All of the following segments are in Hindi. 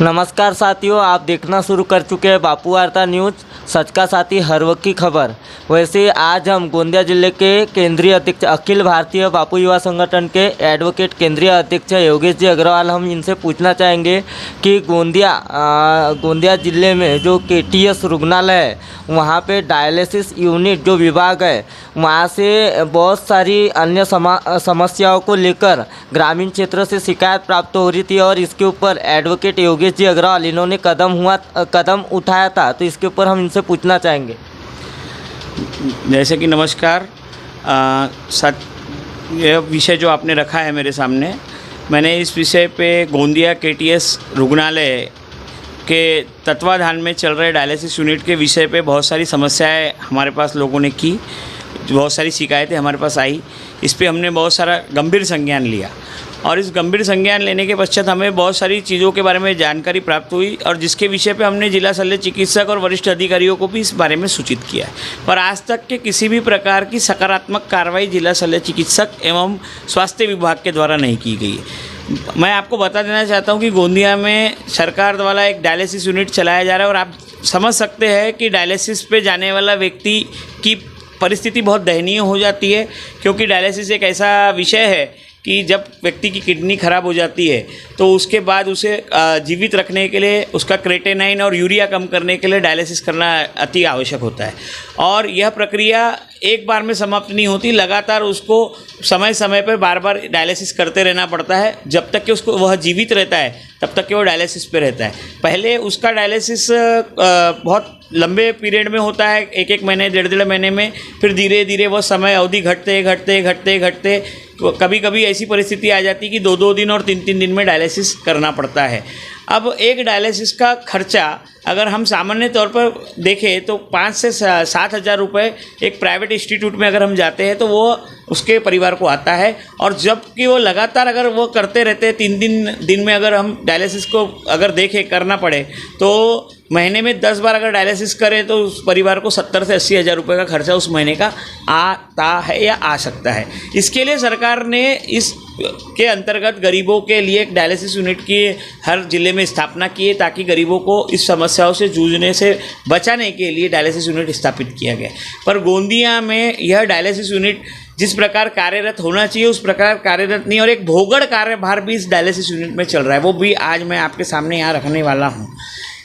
नमस्कार साथियों, आप देखना शुरू कर चुके हैं बापू वार्ता न्यूज़, सच का साथी हर वक्त की खबर। वैसे आज हम गोंदिया जिले के केंद्रीय अध्यक्ष अखिल भारतीय बापू युवा संगठन के एडवोकेट केंद्रीय अध्यक्ष योगेश जी अग्रवाल, हम इनसे पूछना चाहेंगे कि गोंदिया जिले में जो KTS रुग्णालय है वहाँ पे डायलिसिस यूनिट जो विभाग है वहाँ से बहुत सारी अन्य समस्याओं को लेकर ग्रामीण क्षेत्र से शिकायत प्राप्त हो रही थी और इसके ऊपर एडवोकेट योगेश जी अग्रवाल इन्होंने कदम उठाया था। तो इसके ऊपर हम इनसे पूछना चाहेंगे। जैसे कि नमस्कार, यह विषय जो आपने रखा है मेरे सामने, मैंने इस विषय पे गोंदिया KTS रुग्णालय के तत्वाधान में चल रहे डायलिसिस यूनिट के विषय पे बहुत सारी समस्याएं हमारे पास लोगों ने की, बहुत सारी शिकायतें हमारे पास आई। इस पे हमने बहुत सारा गंभीर संज्ञान लिया और इस गंभीर संज्ञान लेने के पश्चात हमें बहुत सारी चीज़ों के बारे में जानकारी प्राप्त हुई और जिसके विषय पे हमने जिला शल्य चिकित्सक और वरिष्ठ अधिकारियों को भी इस बारे में सूचित किया है। पर आज तक के किसी भी प्रकार की सकारात्मक कार्रवाई जिला शल्य चिकित्सक एवं स्वास्थ्य विभाग के द्वारा नहीं की गई है। मैं आपको बता देना चाहता हूं कि गोंदिया में सरकार द्वारा एक डायलिसिस यूनिट चलाया जा रहा है और आप समझ सकते हैं कि डायलिसिस पे जाने वाला व्यक्ति की परिस्थिति बहुत दयनीय हो जाती है, क्योंकि डायलिसिस एक ऐसा विषय है कि जब व्यक्ति की किडनी खराब हो जाती है तो उसके बाद उसे जीवित रखने के लिए उसका क्रेटेनाइन और यूरिया कम करने के लिए डायलिसिस करना अति आवश्यक होता है और यह प्रक्रिया एक बार में समाप्त नहीं होती, लगातार उसको समय समय पर बार बार डायलिसिस करते रहना पड़ता है। जब तक कि उसको वह जीवित रहता है तब तक कि वो डायलिसिस पे रहता है। पहले उसका डायलिसिस बहुत लंबे पीरियड में होता है, एक महीने डेढ़ महीने में, फिर धीरे धीरे वह समय अवधि घटते कभी कभी ऐसी परिस्थिति आ जाती है कि 2-2 दिन और 3-3 दिन में डायलिसिस करना पड़ता है। अब एक डायलिसिस का खर्चा अगर हम सामान्य तौर पर देखें तो 5 से 7 हज़ार रुपये एक प्राइवेट इंस्टीट्यूट में अगर हम जाते हैं तो वो उसके परिवार को आता है। और जबकि वो लगातार अगर वो करते रहते हैं 3 दिन में अगर हम डायलिसिस को अगर देखें करना पड़े तो महीने में 10 बार अगर डायलिसिस करें तो उस परिवार को 70 से 80 हज़ार रुपये का खर्चा उस महीने का आता है या आ सकता है। इसके लिए सरकार ने इस के अंतर्गत गरीबों के लिए एक डायलिसिस यूनिट की हर ज़िले में स्थापना की है, ताकि गरीबों को इस समस्याओं से जूझने से बचाने के लिए डायलिसिस यूनिट स्थापित किया गया। पर गोंदिया में यह डायलिसिस यूनिट जिस प्रकार कार्यरत होना चाहिए उस प्रकार कार्यरत नहीं और एक भोगड़ कार्यभार भी इस डायलिसिस यूनिट में चल रहा है, वो भी आज मैं आपके सामने यहाँ रखने वाला हूँ।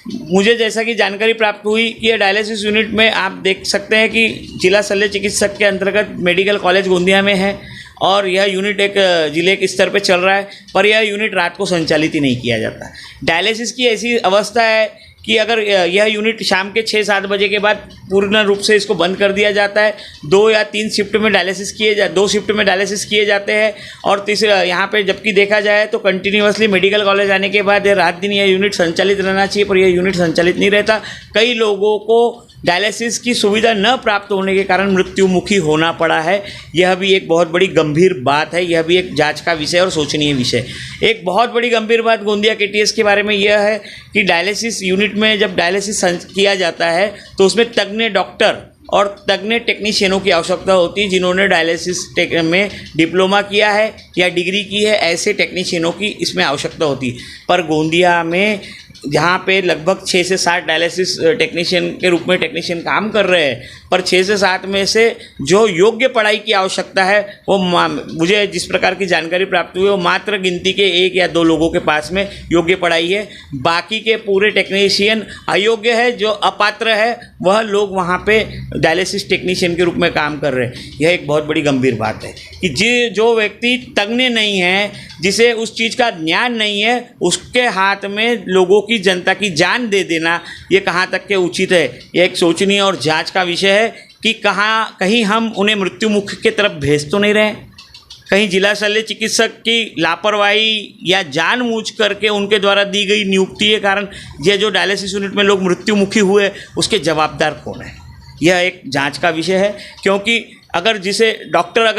मुझे जैसा कि जानकारी प्राप्त हुई कि यह डायलिसिस यूनिट में आप देख सकते हैं कि जिला शल्य चिकित्सक के अंतर्गत मेडिकल कॉलेज गोंदिया में है और यह यूनिट एक जिले के स्तर पर चल रहा है, पर यह यूनिट रात को संचालित ही नहीं किया जाता। डायलिसिस की ऐसी अवस्था है कि अगर यह यूनिट शाम के 6-7 बजे के बाद पूर्ण रूप से इसको बंद कर दिया जाता है। 2 या 3 शिफ्ट में डायलिसिस 2 शिफ्ट में डायलिसिस किए जाते हैं और तीसरे यहाँ पे जबकि देखा जाए तो कंटिन्यूअसली मेडिकल कॉलेज आने के बाद रात दिन यह यूनिट संचालित रहना चाहिए, पर यह यूनिट संचालित नहीं रहता। कई लोगों को डायलिसिस की सुविधा न प्राप्त होने के कारण मृत्युमुखी होना पड़ा है। यह भी एक बहुत बड़ी गंभीर बात है, यह भी एक जांच का विषय और सोचनीय विषय। एक बहुत बड़ी गंभीर बात गोंदिया KTS के बारे में यह है कि डायलिसिस यूनिट में जब डायलिसिस किया जाता है तो उसमें तज्ञ डॉक्टर और तज्ञ टेक्नीशियनों की आवश्यकता होती है, जिन्होंने डायलिसिस में डिप्लोमा किया है या डिग्री की है, ऐसे टेक्नीशियनों की इसमें आवश्यकता होती है। पर गोंदिया में जहाँ पे लगभग 6 से 7 डायलिसिस टेक्नीशियन के रूप में टेक्नीशियन काम कर रहे हैं, पर 6 से 7 में से जो योग्य पढ़ाई की आवश्यकता है वो मुझे जिस प्रकार की जानकारी प्राप्त हुई वो मात्र गिनती के 1 या 2 लोगों के पास में योग्य पढ़ाई है। बाकी के पूरे टेक्नीशियन अयोग्य है, जो अपात्र है वह लोग वहाँ पे डायलिसिस टेक्नीशियन के रूप में काम कर रहे हैं। यह एक बहुत बड़ी गंभीर बात है कि जो व्यक्ति तज्ञ नहीं है, जिसे उस चीज़ का ज्ञान नहीं है, उसके हाथ में लोगों की जनता की जान दे देना ये कहाँ तक के उचित है। यह एक सोचनीय और जांच का विषय है कि कहीं हम उन्हें मृत्युमुख के तरफ भेज तो नहीं रहे, कहीं जिला शल्य चिकित्सक की लापरवाही या जानबूझ करके उनके द्वारा दी गई नियुक्ति के कारण ये जो डायलिसिस यूनिट में लोग मृत्युमुखी हुए उसके जवाबदार कौन है। यह एक जांच का विषय है, क्योंकि अगर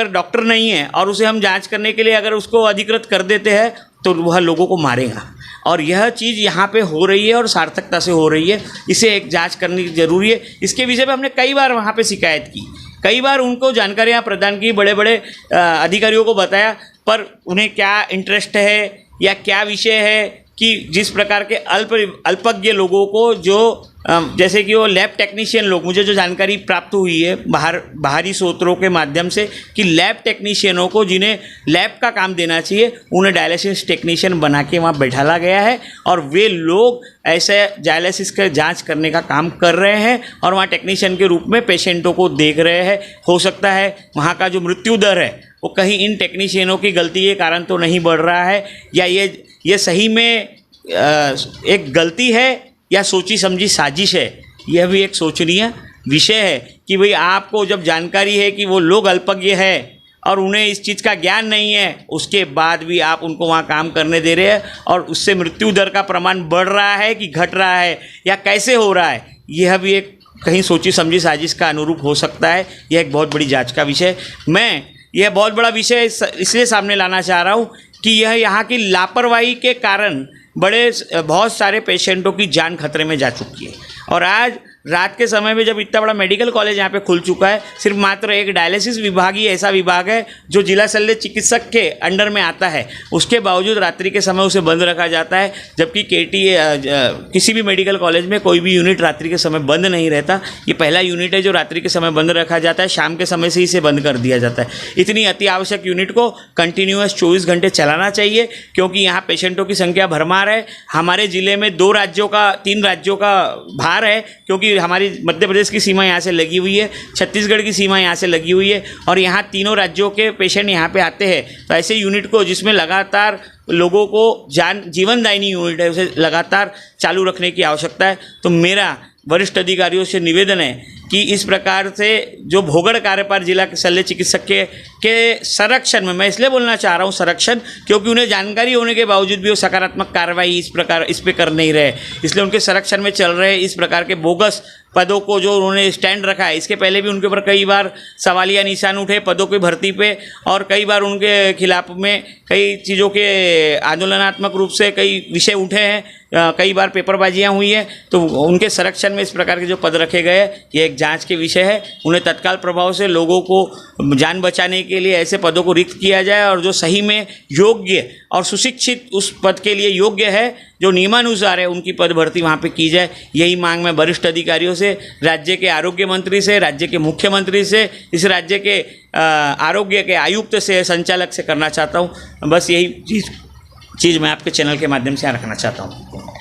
डॉक्टर नहीं है और उसे हम जांच करने के लिए अगर उसको अधिकृत कर देते हैं तो वह लोगों को मारेगा और यह चीज़ यहाँ पे हो रही है और सार्थकता से हो रही है। इसे एक जांच करनी ज़रूरी है। इसके विषय पे हमने कई बार वहाँ पे शिकायत की, कई बार उनको जानकारियाँ प्रदान की, बड़े बड़े अधिकारियों को बताया, पर उन्हें क्या इंटरेस्ट है या क्या विषय है कि जिस प्रकार के अल्पज्ञ लोगों को जो जैसे कि वो लैब टेक्नीशियन लोग, मुझे जो जानकारी प्राप्त हुई है बाहरी स्रोतों के माध्यम से, कि लैब टेक्नीशियनों को जिन्हें लैब का काम देना चाहिए उन्हें डायलिसिस टेक्नीशियन बना के वहाँ बैठाला गया है और वे लोग ऐसे डायलिसिस का जांच करने का काम कर रहे हैं और वहाँ टेक्नीशियन के रूप में पेशेंटों को देख रहे हैं। हो सकता है वहाँ का जो मृत्यु दर है वो कहीं इन टेक्नीशियनों की गलती के कारण तो नहीं बढ़ रहा है, या ये सही में एक गलती है या सोची समझी साजिश है। यह भी एक सोचनीय विषय है कि भाई आपको जब जानकारी है कि वो लोग अल्पज्ञ है और उन्हें इस चीज़ का ज्ञान नहीं है, उसके बाद भी आप उनको वहाँ काम करने दे रहे हैं और उससे मृत्यु दर का प्रमाण बढ़ रहा है कि घट रहा है या कैसे हो रहा है, यह भी एक कहीं सोची समझी साजिश का अनुरूप हो सकता है। यह एक बहुत बड़ी जांच का विषय। मैं यह बहुत बड़ा विषय इसलिए सामने लाना चाह रहा हूँ कि यह यहाँ की लापरवाही के कारण बहुत सारे पेशेंटों की जान खतरे में जा चुकी है। और आज रात के समय में जब इतना बड़ा मेडिकल कॉलेज यहाँ पे खुल चुका है, सिर्फ मात्र एक डायलिसिस विभाग ही ऐसा विभाग है जो जिला शल्य चिकित्सक के अंडर में आता है, उसके बावजूद रात्रि के समय उसे बंद रखा जाता है। जबकि किसी भी मेडिकल कॉलेज में कोई भी यूनिट रात्रि के समय बंद नहीं रहता। ये पहला यूनिट है जो रात्रि के समय बंद रखा जाता है, शाम के समय से इसे बंद कर दिया जाता है। इतनी अति आवश्यक यूनिट को कंटिन्यूअस 24 घंटे चलाना चाहिए, क्योंकि यहाँ पेशेंटों की संख्या भरमार है। हमारे ज़िले में 3 राज्यों का भार है, क्योंकि हमारी मध्य प्रदेश की सीमा यहाँ से लगी हुई है, छत्तीसगढ़ की सीमा यहाँ से लगी हुई है और यहाँ तीनों राज्यों के पेशेंट यहाँ पे आते हैं। तो ऐसे यूनिट को जिसमें लगातार लोगों को जीवनदायिनी यूनिट है, उसे लगातार चालू रखने की आवश्यकता है। तो मेरा वरिष्ठ अधिकारियों से निवेदन है कि इस प्रकार से जो भोगड़ कार्यपार जिला शल्य चिकित्सक के संरक्षण में, मैं इसलिए बोलना चाह रहा हूँ संरक्षण, क्योंकि उन्हें जानकारी होने के बावजूद भी वो सकारात्मक कार्रवाई इस पे कर नहीं रहे, इसलिए उनके संरक्षण में चल रहे इस प्रकार के बोगस पदों को जो उन्होंने स्टैंड रखा है। इसके पहले भी उनके ऊपर कई बार सवालिया निशान उठे पदों की भर्ती पे, और कई बार उनके खिलाफ में कई चीज़ों के आंदोलनात्मक रूप से कई विषय उठे हैं, कई बार पेपरबाजियाँ हुई हैं। तो उनके संरक्षण में इस प्रकार के जो पद रखे गए, ये एक जांच के विषय है। उन्हें तत्काल प्रभाव से लोगों को जान बचाने के लिए ऐसे पदों को रिक्त किया जाए, और जो सही में योग्य और सुशिक्षित उस पद के लिए योग्य है, जो नियमानुसार है, उनकी पद भर्ती वहाँ पे की जाए। यही मांग मैं वरिष्ठ अधिकारियों से, राज्य के आरोग्य मंत्री से, राज्य के मुख्यमंत्री से, इस राज्य के आरोग्य के आयुक्त से, संचालक से करना चाहता हूँ। बस यही चीज़ मैं आपके चैनल के माध्यम से यहाँ रखना चाहता हूँ।